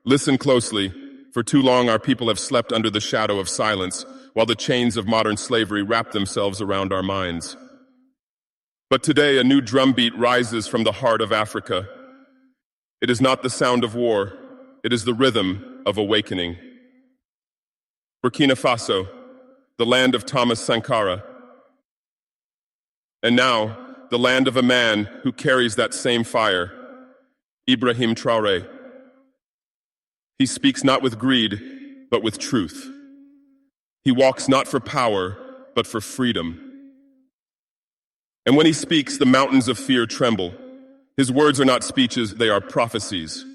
Listen closely. For too long our people have slept under the shadow of silence, while the chains of modern slavery wrap themselves around our minds. But today a new drumbeat rises from the heart of Africa. It is not the sound of war, it is the rhythm of awakening. Burkina Faso, the land of Thomas Sankara. And now, the land of a man who carries that same fire, Ibrahim Traoré. He speaks not with greed, but with truth. He walks not for power, but for freedom. And when he speaks, the mountains of fear tremble. His words are not speeches, they are prophecies.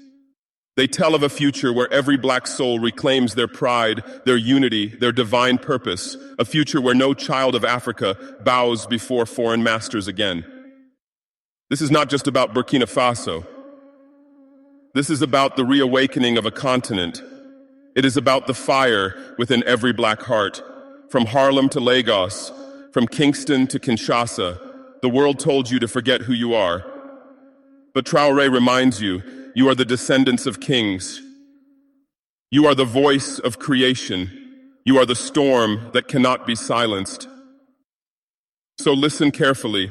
They tell of a future where every black soul reclaims their pride, their unity, their divine purpose, a future where no child of Africa bows before foreign masters again. This is not just about Burkina Faso. This is about the reawakening of a continent. It is about the fire within every black heart. From Harlem to Lagos, from Kingston to Kinshasa, the world told you to forget who you are. But Traoré reminds you, you are the descendants of kings. You are the voice of creation. You are the storm that cannot be silenced. So listen carefully,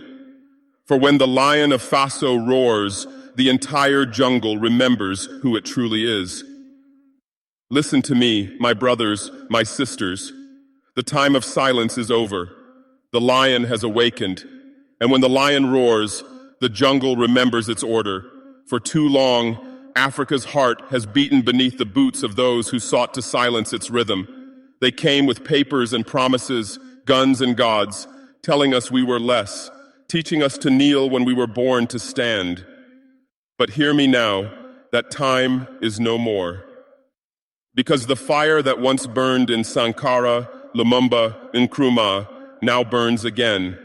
for when the Lion of Faso roars, the entire jungle remembers who it truly is. Listen to me, my brothers, my sisters. The time of silence is over. The lion has awakened. And when the lion roars, the jungle remembers its order. For too long, Africa's heart has beaten beneath the boots of those who sought to silence its rhythm. They came with papers and promises, guns and gods, telling us we were less, teaching us to kneel when we were born to stand. But hear me now, that time is no more. Because the fire that once burned in Sankara, Lumumba, Nkrumah now burns again.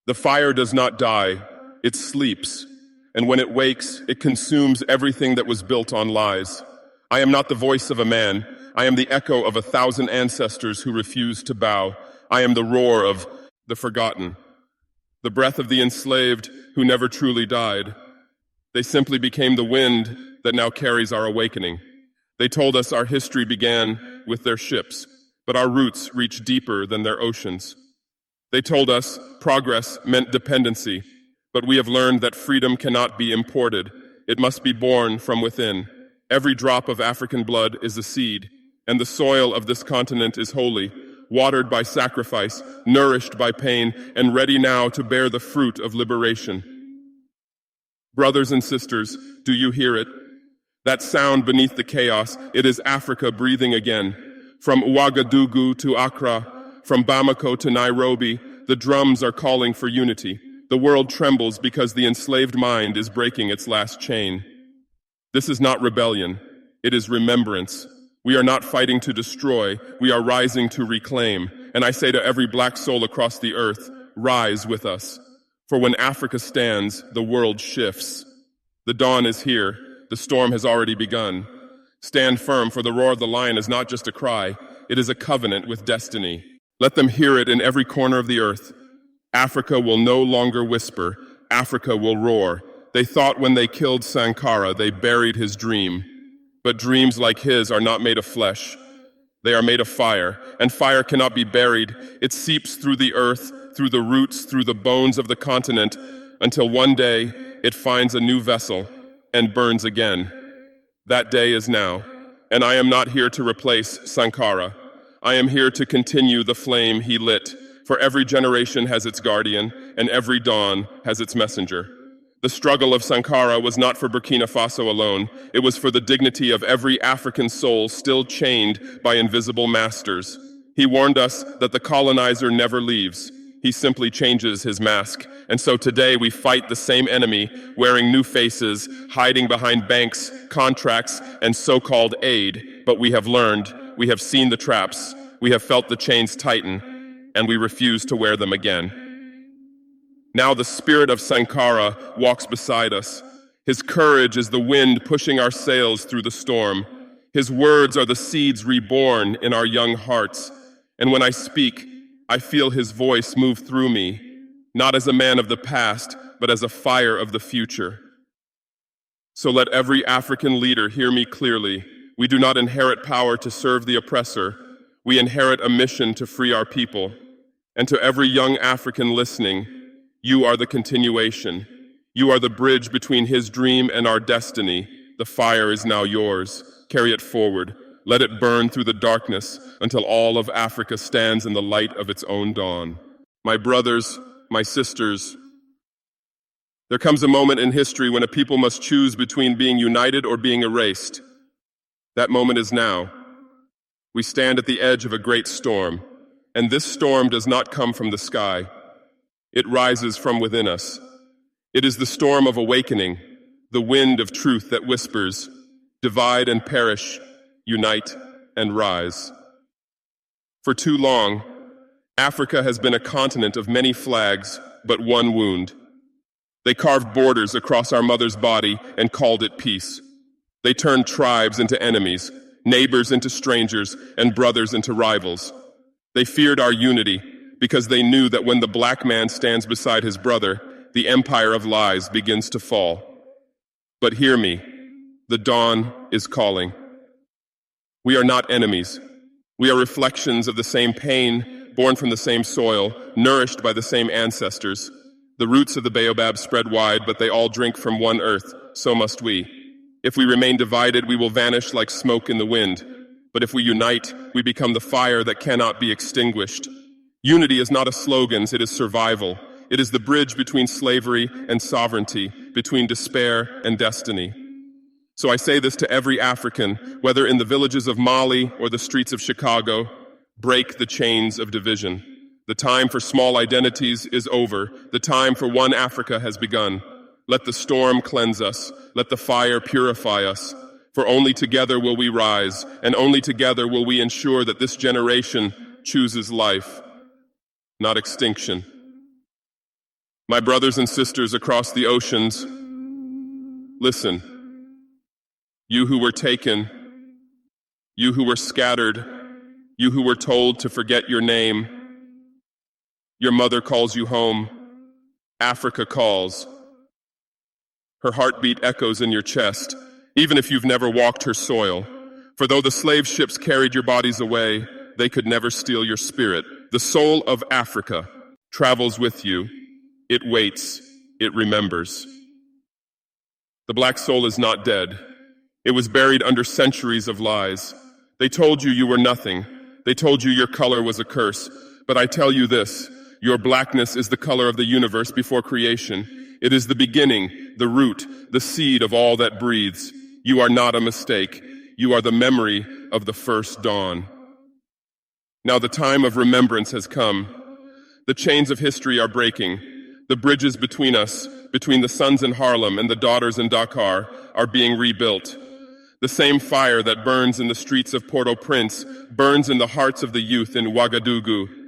The fire does not die, it sleeps. And when it wakes, it consumes everything that was built on lies. I am not the voice of a man. I am the echo of 1,000 ancestors who refused to bow. I am the roar of the forgotten, the breath of the enslaved who never truly died. They simply became the wind that now carries our awakening. They told us our history began with their ships, but our roots reach deeper than their oceans. They told us progress meant dependency, but we have learned that freedom cannot be imported. It must be born from within. Every drop of African blood is a seed, and the soil of this continent is holy, watered by sacrifice, nourished by pain, and ready now to bear the fruit of liberation. Brothers and sisters, do you hear it? That sound beneath the chaos, it is Africa breathing again. From Ouagadougou to Accra, from Bamako to Nairobi, the drums are calling for unity. The world trembles because the enslaved mind is breaking its last chain. This is not rebellion, it is remembrance. We are not fighting to destroy, we are rising to reclaim. And I say to every black soul across the earth, rise with us. For when Africa stands, the world shifts. The dawn is here, the storm has already begun. Stand firm, for the roar of the lion is not just a cry, it is a covenant with destiny. Let them hear it in every corner of the earth. Africa will no longer whisper, Africa will roar. They thought when they killed Sankara, they buried his dream. But dreams like his are not made of flesh. They are made of fire, and fire cannot be buried. It seeps through the earth, through the roots, through the bones of the continent, until one day it finds a new vessel and burns again. That day is now, and I am not here to replace Sankara. I am here to continue the flame he lit, for every generation has its guardian, and every dawn has its messenger. The struggle of Sankara was not for Burkina Faso alone. It was for the dignity of every African soul still chained by invisible masters. He warned us that the colonizer never leaves. He simply changes his mask. And so today we fight the same enemy, wearing new faces, hiding behind banks, contracts, and so-called aid. But we have learned, we have seen the traps, we have felt the chains tighten, and we refuse to wear them again. Now the spirit of Sankara walks beside us. His courage is the wind pushing our sails through the storm. His words are the seeds reborn in our young hearts. And when I speak, I feel his voice move through me, not as a man of the past, but as a fire of the future. So let every African leader hear me clearly. We do not inherit power to serve the oppressor. We inherit a mission to free our people. And to every young African listening, you are the continuation. You are the bridge between his dream and our destiny. The fire is now yours. Carry it forward. Let it burn through the darkness until all of Africa stands in the light of its own dawn. My brothers, my sisters, there comes a moment in history when a people must choose between being united or being erased. That moment is now. We stand at the edge of a great storm, and this storm does not come from the sky. It rises from within us. It is the storm of awakening, the wind of truth that whispers, divide and perish, unite and rise. For too long, Africa has been a continent of many flags, but one wound. They carved borders across our mother's body and called it peace. They turned tribes into enemies, neighbors into strangers, and brothers into rivals. They feared our unity because they knew that when the black man stands beside his brother, the empire of lies begins to fall. But hear me, the dawn is calling. We are not enemies. We are reflections of the same pain, born from the same soil, nourished by the same ancestors. The roots of the baobab spread wide, but they all drink from one earth, so must we. If we remain divided, we will vanish like smoke in the wind. But if we unite, we become the fire that cannot be extinguished. Unity is not a slogan, it is survival. It is the bridge between slavery and sovereignty, between despair and destiny. So I say this to every African, whether in the villages of Mali or the streets of Chicago, break the chains of division. The time for small identities is over. The time for one Africa has begun. Let the storm cleanse us. Let the fire purify us. For only together will we rise, and only together will we ensure that this generation chooses life, not extinction. My brothers and sisters across the oceans, listen. You who were taken, you who were scattered, you who were told to forget your name, your mother calls you home. Africa calls. Her heartbeat echoes in your chest, even if you've never walked her soil. For though the slave ships carried your bodies away, they could never steal your spirit. The soul of Africa travels with you. It waits. It remembers. The black soul is not dead. It was buried under centuries of lies. They told you were nothing. They told you your color was a curse. But I tell you this, your blackness is the color of the universe before creation. It is the beginning, the root, the seed of all that breathes. You are not a mistake. You are the memory of the first dawn. Now the time of remembrance has come. The chains of history are breaking. The bridges between us, between the sons in Harlem and the daughters in Dakar, are being rebuilt. The same fire that burns in the streets of Port-au-Prince burns in the hearts of the youth in Ouagadougou.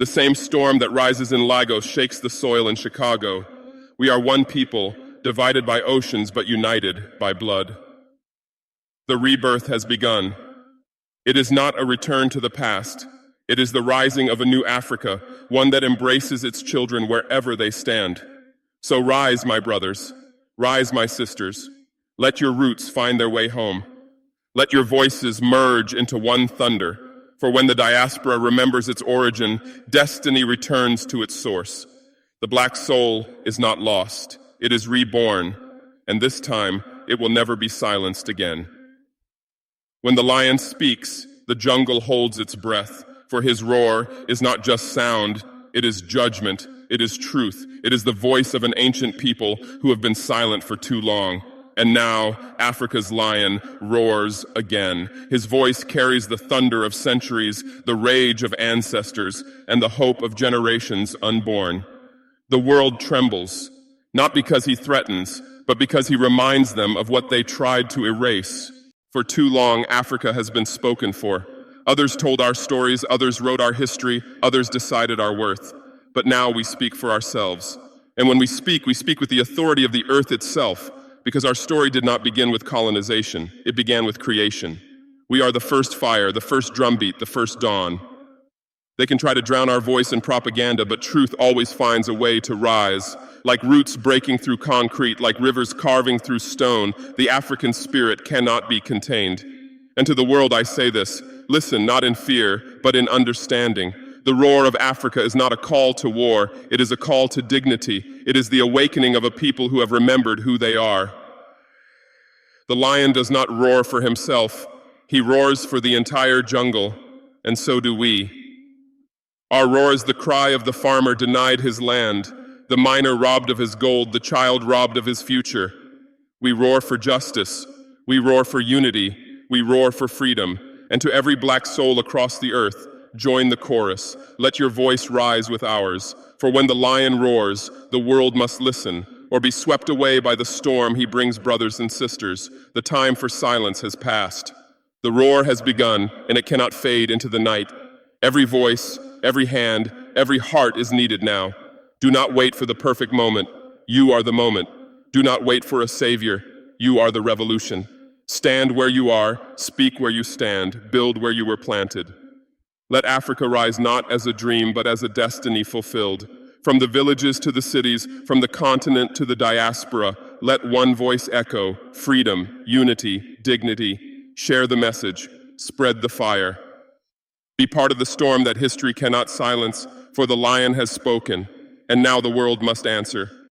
The same storm that rises in Lagos shakes the soil in Chicago. We are one people, divided by oceans but united by blood. The rebirth has begun. It is not a return to the past. It is the rising of a new Africa, one that embraces its children wherever they stand. So rise, my brothers. Rise, my sisters. Let your roots find their way home. Let your voices merge into one thunder. For when the diaspora remembers its origin, destiny returns to its source. The black soul is not lost. It is reborn, and this time it will never be silenced again. When the lion speaks, the jungle holds its breath, for his roar is not just sound, it is judgment, it is truth, it is the voice of an ancient people who have been silent for too long. And now, Africa's lion roars again. His voice carries the thunder of centuries, the rage of ancestors, and the hope of generations unborn. The world trembles, not because he threatens, but because he reminds them of what they tried to erase. For too long, Africa has been spoken for. Others told our stories, others wrote our history, others decided our worth. But now we speak for ourselves. And when we speak with the authority of the earth itself, because our story did not begin with colonization, it began with creation. We are the first fire, the first drumbeat, the first dawn. They can try to drown our voice in propaganda, but truth always finds a way to rise. Like roots breaking through concrete, like rivers carving through stone, the African spirit cannot be contained. And to the world I say this: listen, not in fear, but in understanding. The roar of Africa is not a call to war, it is a call to dignity. It is the awakening of a people who have remembered who they are. The lion does not roar for himself, he roars for the entire jungle, and so do we. Our roar is the cry of the farmer denied his land, the miner robbed of his gold, the child robbed of his future. We roar for justice, we roar for unity, we roar for freedom. And to every black soul across the earth, join the chorus. Let your voice rise with ours. For when the lion roars, the world must listen, or be swept away by the storm he brings, brothers and sisters. The time for silence has passed. The roar has begun, and it cannot fade into the night. Every voice, every hand, every heart is needed now. Do not wait for the perfect moment. You are the moment. Do not wait for a savior. You are the revolution. Stand where you are, speak where you stand, build where you were planted. Let Africa rise not as a dream, but as a destiny fulfilled. From the villages to the cities, from the continent to the diaspora, let one voice echo: freedom, unity, dignity. Share the message, spread the fire. Be part of the storm that history cannot silence, for the lion has spoken, and now the world must answer.